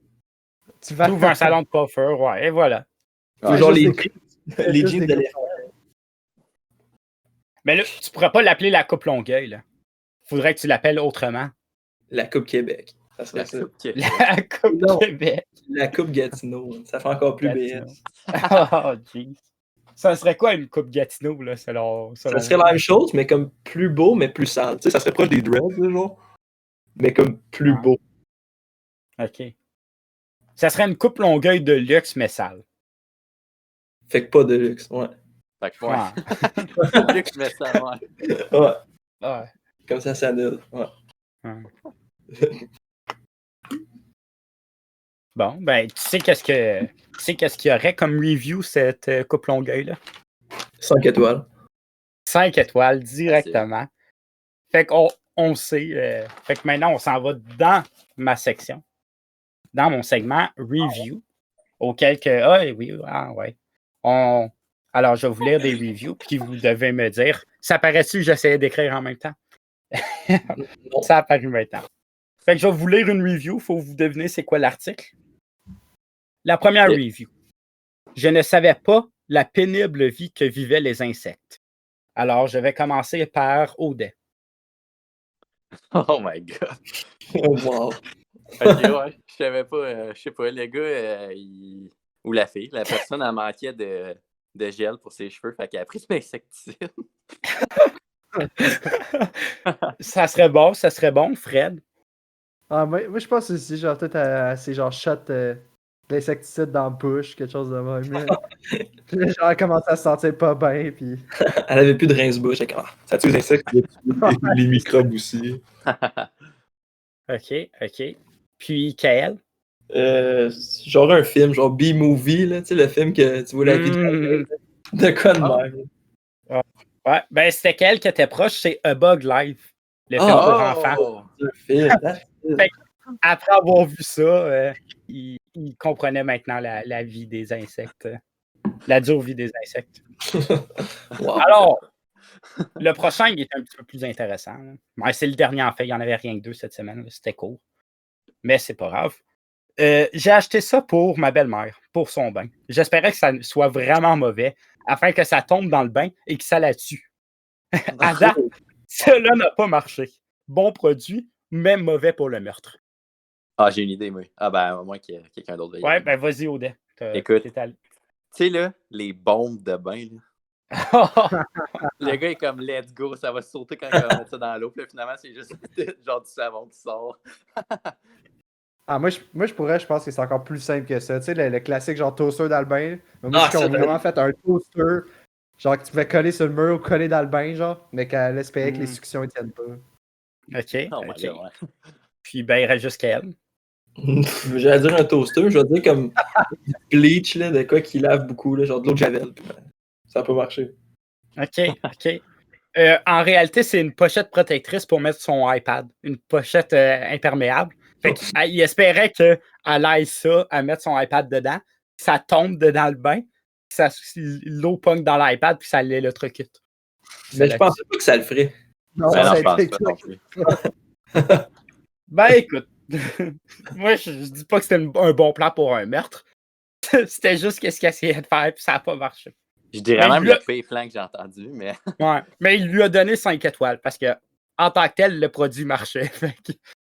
B: Tu ouvres un salon de coiffeur, ouais, et voilà.
D: Ouais, genre les jeans de l'éléphant.
B: Mais là, tu pourrais pas l'appeler la coupe longueuil, là. Faudrait que tu l'appelles autrement.
D: La coupe Québec. Ça serait ça.
B: La coupe Québec.
D: La coupe Gatineau. Ça fait encore plus BS.
B: Oh, jeez. Ça serait quoi une coupe Gatineau, là, selon
D: ça serait la même chose, mais comme plus beau, mais plus sale. Tu sais, ça serait proche des dreads, là, genre. Mais comme plus beau.
B: OK. Ça serait une coupe longueuil de luxe, mais sale.
D: Fait que pas de luxe, ouais.
C: Fait que ouais. Luxe, mais sale,
D: ouais.
B: Ouais.
D: Comme ça s'annule. Ouais.
B: Bon, ben, tu sais qu'est-ce qu'il y aurait comme review, cette coupe longueuil-là?
D: 5 étoiles.
B: 5 étoiles, directement. Fait qu'on sait. Fait que maintenant, on s'en va dans ma section. Dans mon segment review. Auquel que... Ah oui, ouais. Alors, je vais vous lire des reviews, puis vous devez me dire... Ça paraît-tu que j'essayais d'écrire en même temps? Ça a apparu maintenant. Fait que je vais vous lire une review. Il faut vous deviner c'est quoi l'article. La première review. Je ne savais pas la pénible vie que vivaient les insectes. Alors, je vais commencer par Audet.
C: Oh my God.
D: Oh wow.
C: Ok, ouais. Je savais pas. Je sais pas, le gars, ou la fille, la personne, elle manquait de gel pour ses cheveux. Fait qu'elle a pris de l'insecticide.
B: Ça serait bon, Fred.
A: Ah, moi je pense aussi, genre, peut-être c'est genre shot d'insecticide dans la bouche, quelque chose de même. Puis genre, elle commençait à se sentir pas bien, puis...
D: Elle avait plus de rince-bouche. Ça tue les insectes, les microbes aussi.
B: OK. Puis, Kael?
D: Genre un film, genre B-Movie, là, tu sais, le film que tu vois la vie de quoi de même.
B: Ouais, ben c'était Kael qui était proche, c'est A Bug Life, le film pour enfants. Après avoir vu ça, il comprenait maintenant la vie des insectes, la dure vie des insectes.
D: Wow.
B: Alors, le prochain, il est un petit peu plus intéressant. Ouais, c'est le dernier en fait, il n'y en avait rien que 2 cette semaine, c'était court. Mais c'est pas grave. J'ai acheté ça pour ma belle-mère, pour son bain. J'espérais que ça soit vraiment mauvais, afin que ça tombe dans le bain et que ça la tue. À date, cela n'a pas marché. Bon produit, mais mauvais pour le meurtre.
C: Ah, j'ai une idée, moi. Ah, ben, au moins qu'il y a quelqu'un d'autre.
B: Ouais, ben vas-y, Audet.
C: Écoute, tu sais, là, les bombes de bain, là. Le gars est comme, let's go, ça va sauter quand il va mettre ça dans l'eau. Puis là, finalement, c'est juste genre du savon qui sort.
A: Moi, je pense que c'est encore plus simple que ça. Tu sais, le classique genre toaster dans le bain. Moi, j'ai vraiment fait un toaster, genre que tu pouvais coller sur le mur ou coller dans le bain, genre, mais qu'elle espérait que les suctions ne tiennent pas.
B: OK.
C: Oh my God, ouais.
B: Puis, ben, il reste juste qu'elle.
D: J'allais dire un toaster, je vais dire comme bleach, là, de quoi qui lave beaucoup, là, genre de l'eau de javel. Ça n'a pas marché.
B: OK. En réalité, c'est une pochette protectrice pour mettre son iPad. Une pochette imperméable. Fait qu'il espérait qu'elle aille ça, à mettre son iPad dedans. Ça tombe dedans le bain. L'eau pogne dans l'iPad, puis ça l'électrocute.
D: Mais je pensais pas que ça le ferait.
A: Non,
C: Ben non,
A: ça
C: je pense
A: fait-
C: pas non plus.
B: Ben écoute, moi je dis pas que c'était un bon plan pour un meurtre. C'était juste qu'est-ce qu'il essayait de faire, puis ça n'a pas marché.
C: Je dirais
B: Ben,
C: même
B: lui-
C: le pire plan que j'ai entendu, mais
B: Ouais. Mais il lui a donné 5 étoiles parce que, en tant que tel, le produit marchait. Fait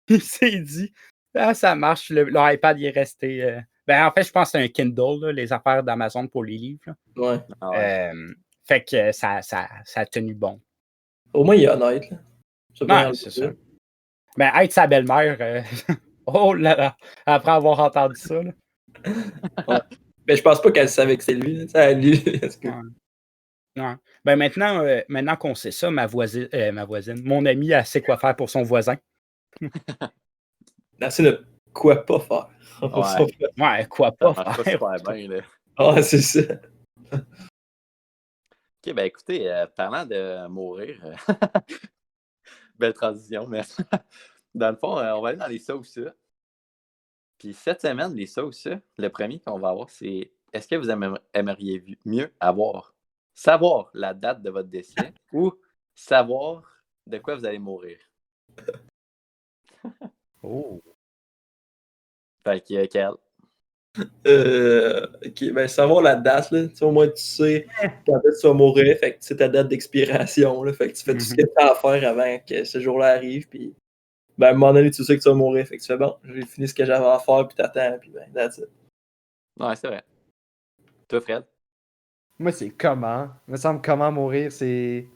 B: il s'est dit, ah, ça marche, le iPad il est resté. Ben, en fait, je pense que c'est un Kindle, là, les affaires d'Amazon pour les livres. Là.
D: Ouais.
C: ah ouais.
B: Fait que ça a tenu bon.
D: Au moins, il est honnête. Là. Ça peut
B: Ouais,
D: rien
B: c'est
D: dire.
B: ça. Mais être sa belle-mère, oh là là, après avoir entendu ça. Là.
D: Mais je pense pas qu'elle savait que c'est lui. Là. Ça, lui, est-ce que...
B: Ouais. Ben maintenant qu'on sait ça, ma voisine, mon amie, elle sait quoi faire pour son voisin.
D: Elle sait ne quoi pas faire.
C: Ouais.
B: Ouais, quoi
C: Ça
B: pas
C: marche pas
B: faire.
C: super bien, là.
D: Ah, c'est ça.
C: Ok, ben écoutez, parlant de mourir, belle transition, mais dans le fond, on va aller dans les sauces. Puis cette semaine, les sauces, le premier qu'on va avoir, c'est est-ce que vous aimeriez mieux savoir la date de votre décès ou savoir de quoi vous allez mourir?
B: Oh.
C: Fait que, Kel.
D: Ok, ben savoir la date, là. Tu sais, au moins tu sais quand est-ce que tu vas mourir, fait que c'est ta date d'expiration, là. Fait que tu fais tout ce que tu as à faire avant que ce jour-là arrive, puis ben à un moment donné, tu sais que tu vas mourir, fait que tu fais bon, j'ai fini ce que j'avais à faire, puis t'attends, puis ben, that's it.
C: Ouais, c'est vrai. Toi, Fred?
A: Moi, c'est comment. Il me semble comment mourir, c'est.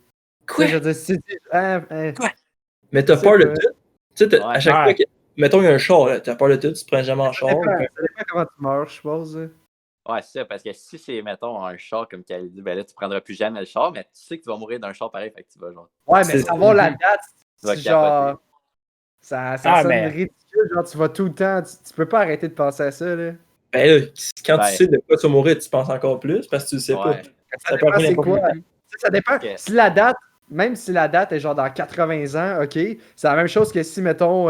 D: Quoi?
A: Tu sais, je veux dire, si tu.
D: Quoi? Mais t'as
A: C'est
D: peur de
A: quoi?
D: tout. Tu sais, à chaque
B: Ouais.
D: fois que. Mettons, il y a un char, là, t'as peur de tout, tu te prends jamais en char.
A: Ça dépend comment tu meurs, je suppose.
C: Ouais, c'est ça, parce que si c'est, mettons, un char, comme qu'elle dit, ben là, tu prendras plus jamais le char, mais tu sais que tu vas mourir d'un char pareil, fait que tu vas, genre,
A: Ouais, mais
D: C'est-
A: savoir la date,
C: tu vas
A: c'est genre.
C: capoter.
A: Ça
B: Ah,
A: sonne
B: mais-
A: ridicule, genre tu vas tout le temps. Tu peux pas arrêter de penser à ça, là.
D: Ben là, quand
C: Ben.
D: tu sais de quoi tu vas mourir, tu penses encore plus parce que tu le sais
C: Ouais.
D: pas.
A: Ça
D: peut
A: dépend
D: arriver
A: c'est
D: n'importe
A: quoi.
D: quand.
A: Tu sais, ça dépend.
C: Ok.
A: Si la date, même si la date est genre dans 80 ans, ok, c'est la même chose que si, mettons,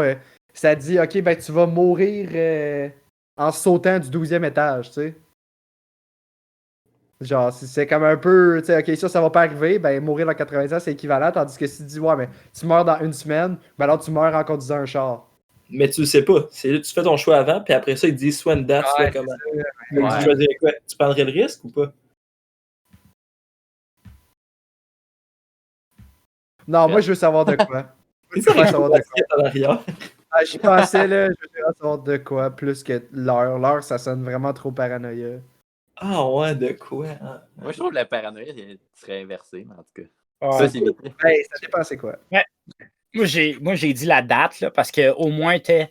A: ça dit, ok, ben tu vas mourir en sautant du 12e étage, tu sais. Genre, si c'est comme un peu, tu sais, ok, ça va pas arriver, ben mourir dans 80 ans, c'est équivalent, tandis que si tu dis, ouais, mais tu meurs dans une semaine, ben alors tu meurs en conduisant un char.
D: Mais tu le sais pas. C'est là, tu fais ton choix avant, puis après ça, ils te disent soit une date, soit
A: Ouais,
D: comment.
C: Ouais.
D: Tu choisirais quoi? Tu prendrais le risque ou pas?
A: Non, moi, je veux savoir de quoi.
D: C'est
A: Je veux savoir de quoi.
D: en arrière.
A: Ah, j'y pensais, là, je veux savoir de quoi, plus que l'heure. L'heure, ça sonne vraiment trop paranoïa.
D: Ah ouais, de quoi? Hein?
C: Moi, je trouve que la paranoïa serait inversée, mais en tout cas.
B: Ouais.
C: Ça, c'est vite.
A: Ben, ça dépend c'est quoi.
B: Moi, j'ai dit la date, là, parce qu'au moins, ben,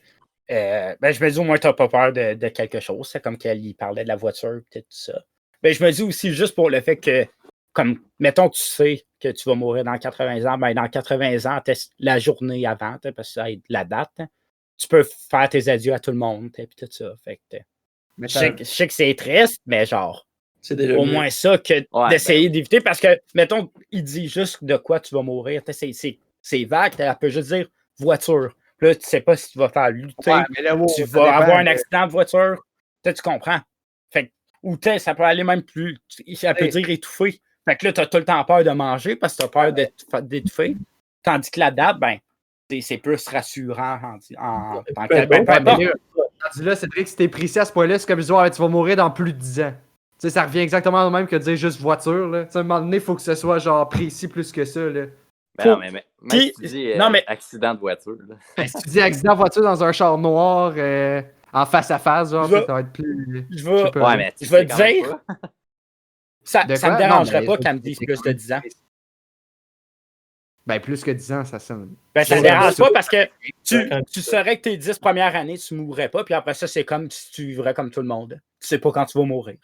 B: je me dis, au moins, tu n'as pas peur de quelque chose. C'est comme qu'il parlait de la voiture, peut-être tout ça. Mais je me dis aussi, juste pour le fait que, comme, mettons, tu sais que tu vas mourir dans 80 ans, ben, dans 80 ans, la journée avant, parce que ça aide la date, tu peux faire tes adieux à tout le monde, puis tout ça. Fait que,
A: Mais
B: je sais que c'est triste, mais genre,
D: C'est déjà
B: au
D: mieux.
B: moins ça que
C: Ouais,
B: d'essayer d'éviter, parce que, mettons, il dit juste de quoi tu vas mourir. C'est vague, elle peut juste dire voiture. Puis là, tu sais pas si tu vas faire lutter,
A: ouais, mais là, wow,
B: tu
A: ça
B: vas
A: dépend,
B: avoir un
A: là.
B: accident de voiture. Tu comprends. Fait que, ou ça peut aller même plus. Ça peut dire étouffer. Fait que là, tu as tout le temps peur de manger parce que tu as peur d'étouffer. Tandis que la date, ben, c'est plus rassurant en tant que tel. Ben, peu
A: Ouais, mais
B: importe.
A: là, rendu là, Cédric, si t'es précis à ce point-là, c'est comme je dis, ouais, tu vas mourir dans plus de 10 ans. Tu sais, ça revient exactement au même que de dire juste voiture, là. Tu sais, à un moment donné, il faut que ce soit genre précis plus que ça, là.
C: Ben non, mais même
B: Puis-
C: si tu dis
B: non, mais-
C: accident de voiture, là.
A: Si tu dis accident de voiture dans un char noir, en face à face, genre,
B: Je vais-
A: ça va être plus.
B: Je
A: Je
B: vais,
A: sais pas.
C: Ouais, mais tu
B: je vais
C: sais quand même
B: dire-
C: pas.
B: ça
A: De
B: me
A: quoi?
B: dérangerait
A: Non,
B: pas
A: mais
B: qu'elle me dise plus de 10 ans.
A: Ben, plus que 10 ans, ça sonne.
B: Ben, ça
D: Ouais,
B: ne dérange
A: c'est-
B: pas parce que
D: Quand
B: tu saurais que tes 10 premières années, tu ne mourrais pas, puis après ça, c'est comme si tu vivrais comme tout le monde. Tu sais pas quand tu vas mourir.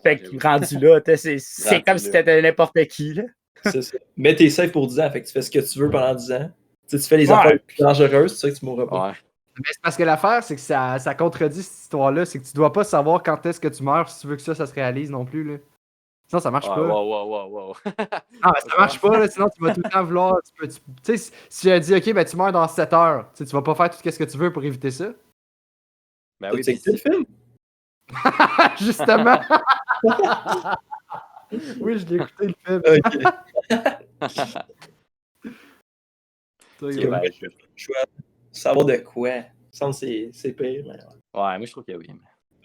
B: Fait que rendu là, c'est
C: Rendu
B: comme si
C: là.
B: t'étais n'importe qui. Là.
D: C'est ça. Mais t'es safe pour 10 ans, fait que tu fais ce que tu veux pendant 10 ans. Tu sais, tu fais les
B: Ouais.
D: affaires les plus dangereuses, tu sais que tu mourras pas.
C: Ouais.
A: Mais c'est parce que l'affaire, c'est que ça contredit cette histoire-là. C'est que tu dois pas savoir quand est-ce que tu meurs si tu veux que ça se réalise non plus, là. Sinon, ça marche pas.
C: Wow.
A: Ah, ça marche pas, là, sinon tu vas tout le temps vouloir. Tu sais, si elle dit, OK, ben tu meurs dans 7 heures, tu vas pas faire tout ce que tu veux pour éviter ça.
C: Ben oui,
D: C'est que le film?
A: Justement. Oui, je l'ai écouté le film.
D: Ok.
C: ben,
D: Je vais savoir de quoi. Il me semble que c'est pire. Mais...
C: ouais, moi je trouve que oui.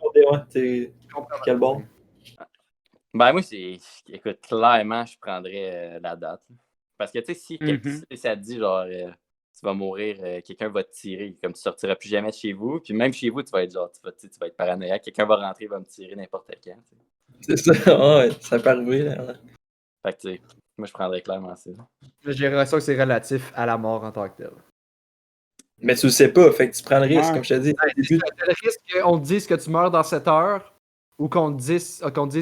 D: Ouais, t'es quel bon?
C: Ben moi, écoute, clairement, je prendrais la date. Parce que, tu sais, si ça te dit, genre, tu vas mourir, quelqu'un va te tirer, comme tu sortiras plus jamais de chez vous, puis même chez vous, tu vas être genre, tu vas être paranoïaque, quelqu'un va rentrer, va me tirer n'importe quand.
D: C'est ça, ouais, ça peut arriver. Là.
C: Fait que, tu sais, moi, je prendrais clairement ça.
A: J'ai l'impression que c'est relatif à la mort en tant que telle.
D: Mais tu le sais pas, fait que tu prends le risque, comme je te dis.
A: T'as le risque qu'on te dise que tu meurs dans 7 heures, ou qu'on te dise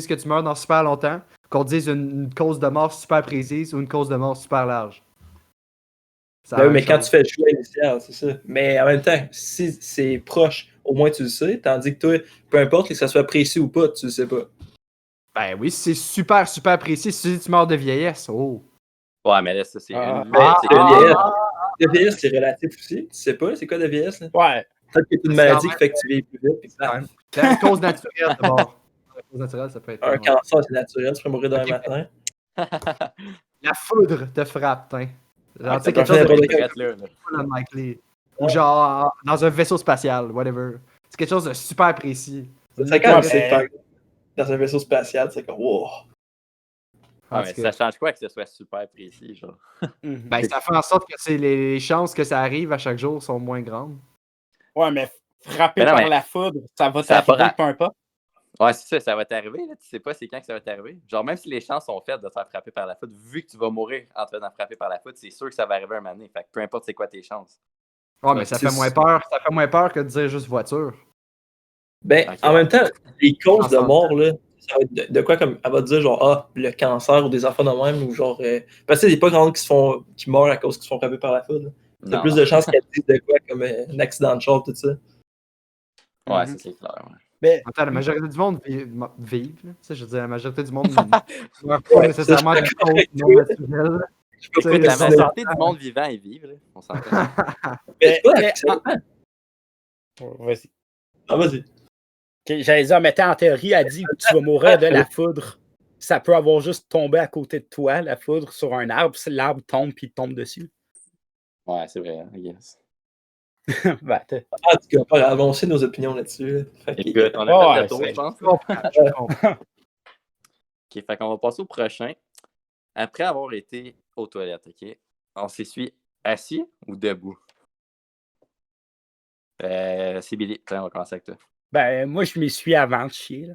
A: que tu meurs dans super longtemps, qu'on te dise une cause de mort super précise ou une cause de mort super large.
D: Ben oui, mais quand tu fais le choix initial, c'est ça. Mais en même temps, si c'est proche, au moins tu le sais, tandis que toi, peu importe que ça soit précis ou pas, tu le sais pas.
A: Ben oui, c'est super, super précis. Si tu dis que tu meurs de vieillesse, oh.
C: Ouais, mais là, ça, c'est
D: La vieillesse, c'est relatif aussi. Tu sais pas, c'est quoi la vieillesse? Là?
B: Ouais.
D: Peut-être que c'est une maladie qui fait que tu vis plus vite.
A: C'est une cause naturelle de mort. Une cause naturelle, ça peut être.
D: Un cancer, c'est naturel, tu peux mourir demain matin.
A: La foudre te frappe, t'in. Genre, tu sais,
D: ça
A: quelque chose
D: peut
A: de
D: faire
A: unlikely. Ou genre, dans un vaisseau spatial, whatever. C'est quelque chose de super précis.
D: C'est quand même c'est dans un vaisseau spatial, c'est comme wow.
C: Ouais, mais ça change quoi que ce soit super précis, genre?
A: Ben, ça fait en sorte que les chances que ça arrive à chaque jour sont moins grandes.
B: Ouais, mais frapper par la foudre, ça va t'arriver peu importe.
C: Ouais, c'est ça va t'arriver, là. Tu sais pas c'est quand que ça va t'arriver. Genre, même si les chances sont faites de te faire frapper par la foudre, vu que tu vas mourir en te faisant frapper par la foudre, c'est sûr que ça va arriver un moment donné. Fait que peu importe c'est quoi tes chances.
A: Ouais, mais ça fait moins peur. Ça fait moins peur que de dire juste voiture.
D: Ben, okay. En même temps, les causes de mort, là, ça va être de quoi comme elle va te dire genre le cancer ou des enfants de même ou genre parce que il n'y a pas grand monde qui meurent à cause qu'ils se font frapper par la foudre. T'as plus de chances qu'elle dise de quoi comme un accident de char, tout ça.
C: Ouais, ça c'est clair. Ouais.
A: Mais attends, la majorité du monde vive. Je veux dire, la majorité du monde ne meurt pas nécessairement de cause non naturelle.
C: Écoute, la majorité du monde vivant est vive, là. On s'entend.
B: Vas-y.
D: Ah, vas-y.
B: Okay, j'allais dire, mais en théorie, elle dit que tu vas mourir de la foudre. Ça peut avoir juste tombé à côté de toi, la foudre, sur un arbre, si l'arbre tombe puis il tombe dessus.
C: Ouais, c'est vrai, I guess.
B: Ben,
D: tu vas pas avancer nos opinions là-dessus.
C: Écoute, on a fait le tour, je pense. OK, fait qu'on va passer au prochain. Après avoir été aux toilettes, OK, on s'essuie assis ou debout? C'est Billy. On va commencer avec toi.
B: Ben, moi, je m'essuie avant de chier, là.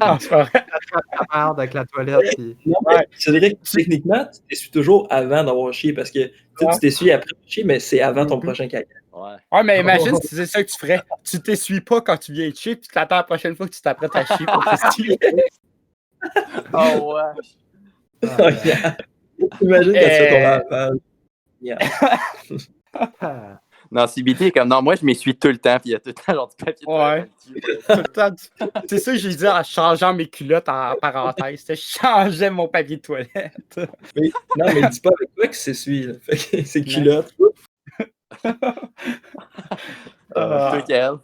A: Non, c'est pas vrai. La merde avec la toilette. Puis...
D: Ouais. C'est vrai que techniquement, tu t'essuies toujours avant d'avoir chié parce que tu t'essuies après chier, mais c'est avant ton prochain caca.
B: Ouais, mais imagine si c'est ça que tu ferais. Tu t'essuies pas quand tu viens de chier, puis tu t'attends la prochaine fois que tu t'apprêtes à chier pour t'essuyer.
C: Oh ouais.
D: Imagine quand tu fais ton lavage.
C: Non, CBT est comme non, moi je m'essuie tout le temps, puis il y a tout le temps genre du papier de
B: ouais. Tout le temps. C'est ça que j'ai dit en changeant mes culottes en parenthèse. Je changeais mon papier de toilette.
D: Mais, non, mais dis pas avec quoi que s'essuie. C'est culottes.
C: Toi, quel?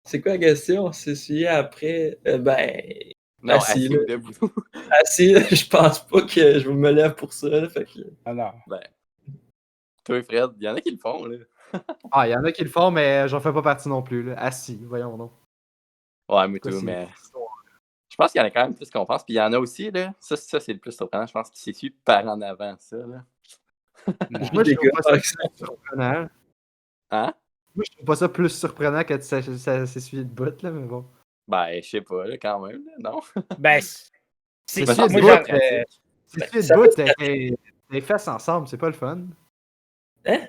D: C'est quoi la question? S'essuyer après?
C: Non, assis ou debout.
D: Assis, je pense pas que je me lève pour ça. Là, fait que...
B: Alors.
C: Ben. Toi, Fred, il y en a qui le font, là.
A: Il y en a qui le font, mais j'en fais pas partie non plus, là. Assis, voyons donc.
C: Ouais, moi tout, mais... Je pense qu'il y en a quand même plus qu'on pense. Puis il y en a aussi, là. Ça c'est le plus surprenant. Je pense qu'il s'essuie par en avant, ça, là.
A: Moi, je trouve pas ça plus surprenant.
C: Hein?
A: Moi, je trouve pas ça plus surprenant que ça s'essuie de bout, là, mais bon.
C: Ben, je sais pas, là, quand même, là, non?
B: Ben,
A: c'est de bout, les fesses ensemble, c'est pas le fun.
D: Hein?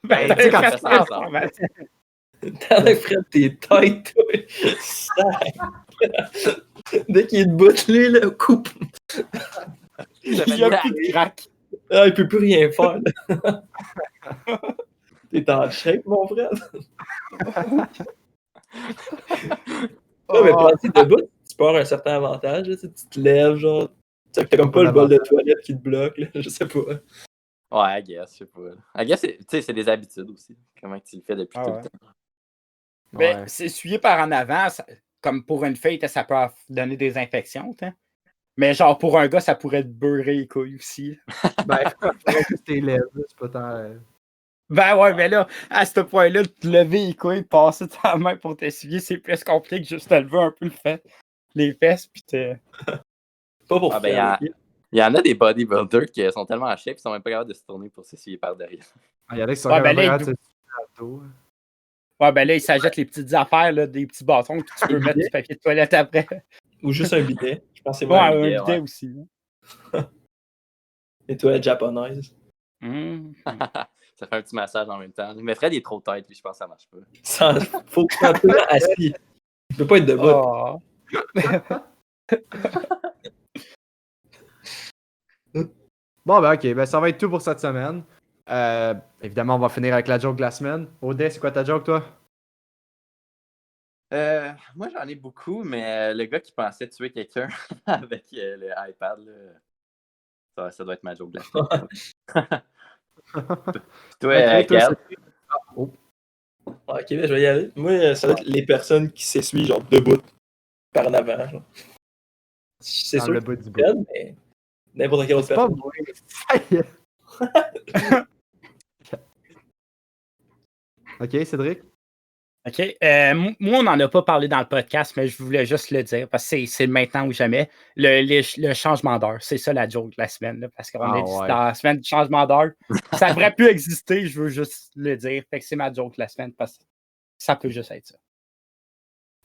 B: Ben, tu sais, quand tu fais ensemble.
D: T'as l'air tes têtes, toi. Dès qu'il est debout, lui, là, coupe.
B: Il y a plus de crack.
D: Ah, il peut plus rien faire. T'es en shape, mon frère. Ouais, mais planter debout, tu peux avoir un certain avantage. Là, tu te lèves, genre. Tu sais, t'as comme pas le bol de toilette qui te bloque, là, je sais pas.
C: Ouais, I guess, je sais pas. I guess, c'est des habitudes aussi. Comment tu le fais depuis tout le temps.
B: Ben, s'essuyer par en avant, comme pour une fille, ça peut donner des infections. T'sais. Mais genre, pour un gars, ça pourrait te beurrer les couilles aussi.
A: Ben, tes lèvres, c'est pas tant...
B: Ben ouais, mais là, à ce point-là, te lever les couilles, passer ta main pour t'essuyer, c'est plus compliqué que juste te lever un peu les fesses, pis
D: pas pour
C: faire. Il y en a des bodybuilders qui sont tellement en shape qu'ils sont même pas capables de se tourner pour s'essuyer par derrière.
A: Il y en a qui sont capables de se
B: ouais, ben là, ils s'achètent les petites affaires, là, des petits bâtons que tu peux mettre du papier de toilette après.
D: Ou juste un bidet. Je pense que c'est
B: un bidet aussi.
D: Les toilettes japonaises.
C: Ça fait un petit massage en même temps. Il mettrait des trop têtes, puis je pense que ça marche pas.
D: Faut que tu sois absolument assis. Tu peux pas être debout.
B: Oh.
A: Bon, ben ok, ben ça va être tout pour cette semaine. Évidemment, on va finir avec la joke de la semaine. Odé, c'est quoi ta joke, toi?
C: Moi, j'en ai beaucoup, mais le gars qui pensait tuer quelqu'un avec le iPad, là, ça doit être ma joke de la semaine. Toi, Kel?
D: Ok, ben, je vais y aller. Moi, ça va être les personnes qui s'essuient genre debout par en avant. Genre. C'est sûr que c'est belle, mais n'importe quelle autre personne.
A: Ok, Cédric?
B: OK. Moi, on n'en a pas parlé dans le podcast, mais je voulais juste le dire parce que c'est maintenant ou jamais. Le changement d'heure, c'est ça la joke de la semaine. Là, parce qu'on est dans la semaine du changement d'heure. Ça devrait plus exister, je veux juste le dire. Fait que c'est ma joke de la semaine parce que ça peut juste être ça.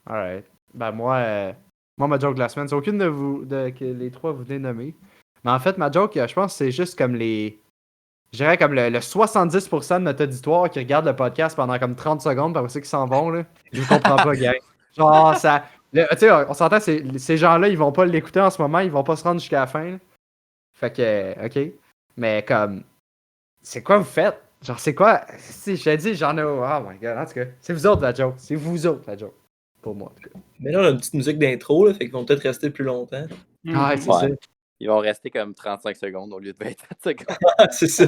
A: Alright. Ben moi, ma joke de la semaine, c'est aucune de vous, que les trois vous venez de nommer. Mais en fait, ma joke, je pense que c'est juste comme je dirais comme le 70% de notre auditoire qui regarde le podcast pendant comme 30 secondes, parce qu'ils s'en vont, là. Je comprends pas, gars. Genre, ça... Tu sais, on s'entend, ces gens-là, ils vont pas l'écouter en ce moment, ils vont pas se rendre jusqu'à la fin, là. Fait que, ok. Mais comme, c'est quoi vous faites? Genre, c'est quoi? Si je te dis, j'en ai... Oh my god, en tout cas, c'est vous autres la joke. C'est vous autres la joke. Pour moi, en tout cas.
D: Mais là, on a une petite musique d'intro, là, fait qu'ils vont peut-être rester plus longtemps.
A: Ah, c'est ça.
C: Ils vont rester comme 35 secondes au lieu de 24 secondes.
D: C'est ça.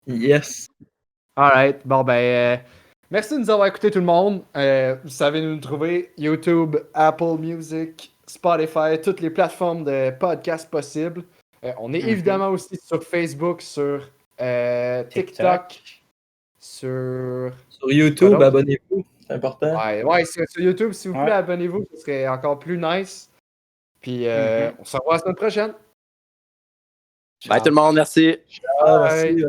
D: Yes.
A: Alright, bon ben, merci de nous avoir écoutés tout le monde. Vous savez nous trouver YouTube, Apple Music, Spotify, toutes les plateformes de podcast possibles. On est évidemment aussi sur Facebook, sur TikTok, sur
D: YouTube, abonnez-vous, c'est important.
A: Ouais, sur YouTube, s'il vous plaît, abonnez-vous, ce serait encore plus nice. Puis on se revoit la semaine prochaine.
C: Bye tout le monde, merci.
D: Ciao, merci.